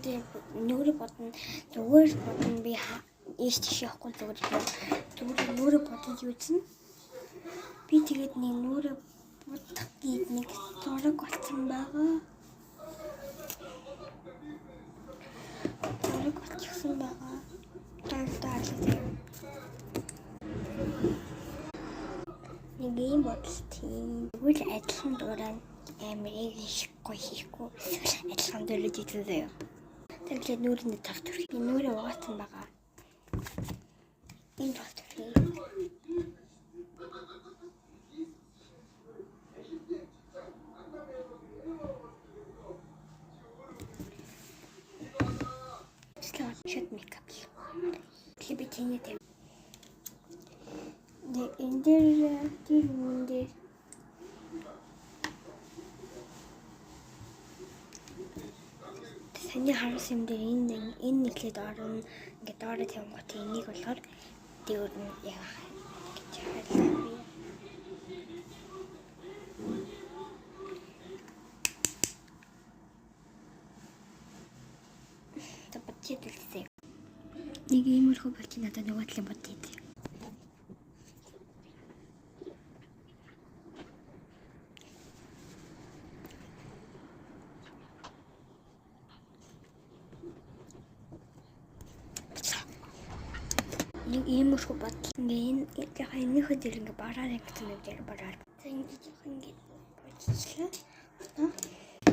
Тэгээ нүрэ бодно. Зүгээр бодно би ийш тийш явахгүй зүгээр нүрэ бодож үзэн. Би тэгээд нэг нүрэ бодох гээд нэг зураг олсон байгаа. Зураг олчихсан байгаа. Таалаа. Нэг юм бодлоо. Тэгвэл адилхан дураа амар ийшгүй хийхгүй. Адилхан дөрөж идэлээ. Тэгээд нүрэнд тавтар. Би нүрэ угаасан байгаа. Энэ тавтар. Шат мейкап. Би тэний тэв. Энэ дээр саний харуулсан юм дээр энэ нэглээд орно. Ингээд доороо тавингууд энийг болохоор дэвэр нь яах гэж хайлаа би. Табчихдээ нэг иймэрхүү болж надад нөгөө талын бод хийдэг. Нэг иймэрхүү бод. Энэ энэхүү дээр ингээ бараар ингэсэн юм дээр бараар. За ингэж ингээ бодлоо.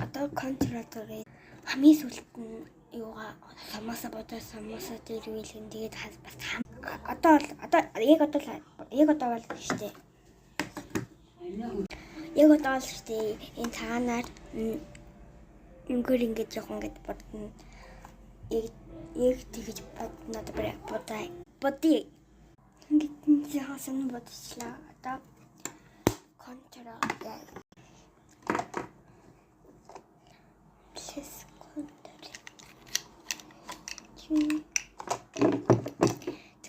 Одоо контролерыг хамгийн сүүлд нь юугаа самаса дээр үйлэн тэгээд бас одоо яг одоо бол штэ. Яг одоо л штэ энэ цаанаар ингээд жоохон ингээд бодно. Яг тэгэж боднод бодъё. Ингээд яасан бодчихлаа. Одоо контрол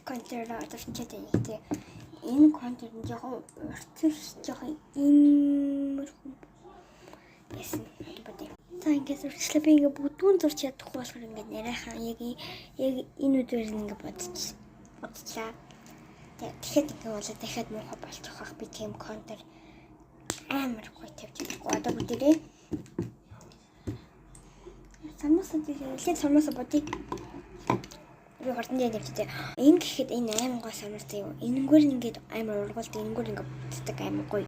контрол авчихсан гэдэг. Энэ контрол нь жоохон жоохон иймэрхүү байсан бодъё. За ингээд зурчлаа би ингээд бүгдүүн зурч чадахгүй болохоор ингээд нэрайхан яг энэ үдээр ингээд бодчихлаа. Тэгэхээр ингээд болоо дахиад муухай болчих واخ би тийм контр амар гоё тавьж чадахгүй. Одоо бүгдээрээ самаса бодъё. Би хурдан дээр тавьчихъя. Энэ гэхэд энэ амар гоё самартай юу. Энэгээр ингээд амар ургуулд энэгээр ингээд боддог амар гоё.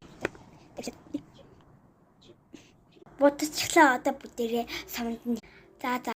Бодчихлаа одоо бүгдээрээ саманд. За